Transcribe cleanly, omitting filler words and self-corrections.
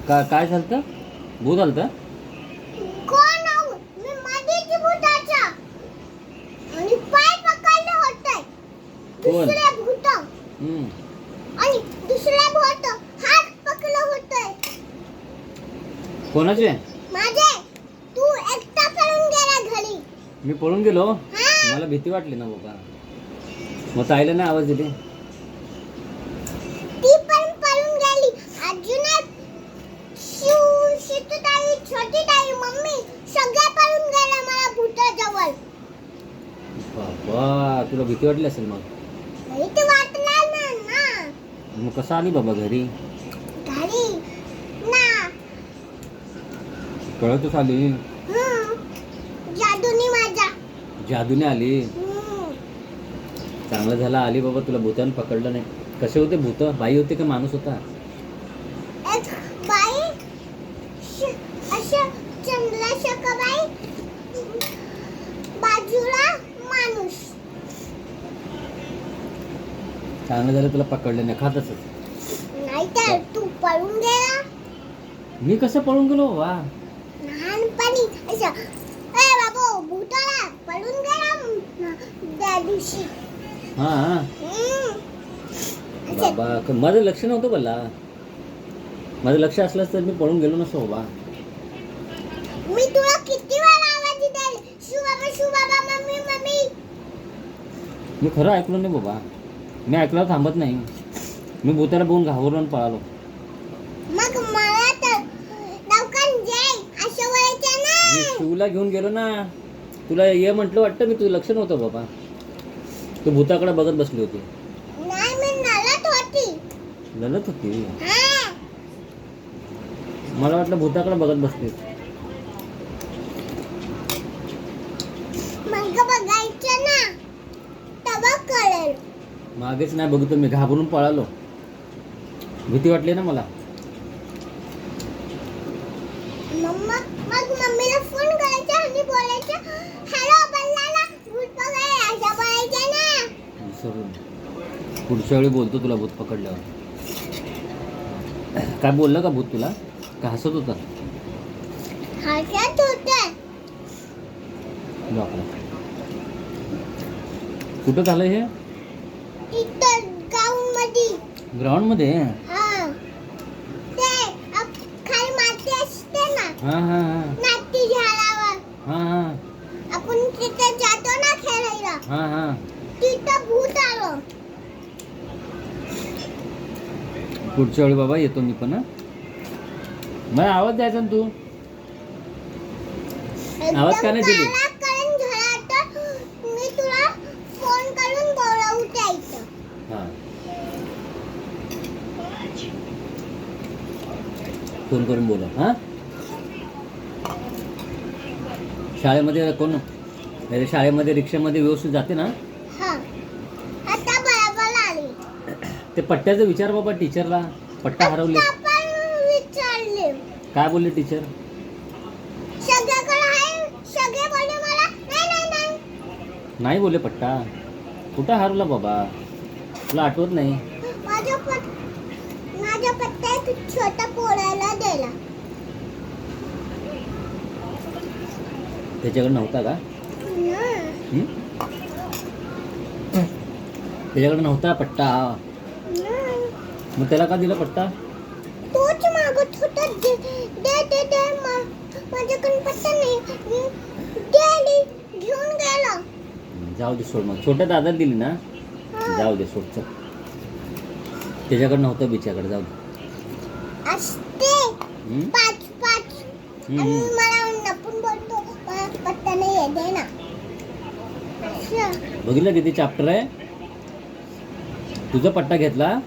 काय झालं? भूत आलतं? कोण आहो? मी मध्येच भूताचा आणि पाय पकडले होते. कोण? दुसरे भूत हम्म. आणि दुसरे भूत हात पकडले होते. कोणाचे? माझे. तू एकटा पळून गेला घरी. मी पळून गेलो. हा. मला भीती वाटली ना बाबा. मग ताईला नाही आवाज दिली? ती पण पळून गेली. अजून एक शितू ताई, छोटी ताई, मम्मी सगळे पळून गेले मला भूताजवळ. बाबा तुला भीती वाटली असेल मग. भीती वाटणार ना. मग कसं आली बाबा घरी? घरी ना. कळतच आली. जादूनी माझा. जादूने आली. चांगलं झालं आली बाबा. तुला भूतानं पकडलं नाही. कसे होते भूत? बाई होते का माणूस होता? एक बाई अशा चंद्रशेखर बाई, बाजूला माणूस. चांगलं झालं तुला पकडलं नाही. खातच नाही तर तू पळून गेला. मी कसं पळून गेलो वा? लहानपणी असं ए बाबू भूताला पळून गेला त्या दिवशी. हा असं. बाबा माझं लक्ष नव्हतं बोलला. माझं लक्ष असलं तर मी पळून गेलो नसतो बाबा. मी तुला किती वेळा आवाज दिला शू बाबा मम्मी मम्मी. मी खरं ऐकलं नाही बाबा. मी ऐकल्यावर थांबत नाही. मी भूताला बघून घाबरून पळालो. मग मला तर लवकर जाय असं व्हायचं मी ना. शिवला घेऊन गेलो ना. तुला ये म्हटलं वाटतं. मी तुझं लक्ष नव्हतं बाबा. तू भूताकडे बघत बसली होती. नाही मी नलत होती. लढत होती. हा. मला वाटलं भूताकडे बघत बसलीस. मग बघायचं ना तेव्हा कळेल. मागेच नाही बघतो मी. घाबरून पळालो. भीती वाटली ना मला. मग मम्मीला फोन करायचा आणि बोलायचं हॅलो बल्लाला भूत बघाय असं बोलायचं ना. विसरून. पुढच्या वेळी बोलतो तुला भूत पकडल्यावर. काय बोललं का भूत तुला? का हसत होता? हसत होते. बापरे. कुठं झालं हे? इथं ग्राउंड मध्ये. ग्राउंड मध्ये? हा. ते खाली माती असते ना. हा हा हा माती झाडावर. हा हा आपण तिथे जातो ना खेळायला. हा हा. तिथं भूत आलं. पुढच्या वेळी बाबा येतो मी पण. हा मला आवाज द्यायचा ना तू. आवाज का नाही दिली? करून झाला तर मी तुला फोन करून बोलवू द्यायचं. हा फोन करून बोला. हा शाळेमध्ये कोण? शाळेमध्ये रिक्षामध्ये व्यवस्थित जाते ना? हा. आता बरोबर आली. ते पट्ट्याचं विचार बाबा टीचरला. पट्टा हरवले. आता पण विचारले. काय बोलले टीचर? सगळ्याकडे आहे. सगळे बोलले मला नाही नाही नाही. नाही बोलले पट्टा. कुठं हरवला बाबा? तुला आठवत नाही? माझा पत्ता एक छोटा पोराला दिला. त्याच्याकडे नव्हता का? हम्म. त्याच्याकडे नव्हता पट्टा. मग त्याला का दिला पट्टा? तोच मागत होता. दे दे दे दे माझ्याकडे पत्ता नाही. गेली घेऊन गेला. जाऊ दे सोड. मग छोट्या दादाला दिली ना. जाऊ दे सोड. चल त्याच्याकडे नव्हतं बिच्याकडे. जाऊ दे. असते पाच पाच. आणि मला नपून बोलतो मला पत्ता नाही आहे दे ना. बघितलं किती चॅप्टर आहे? तुझा पट्टा घेतला.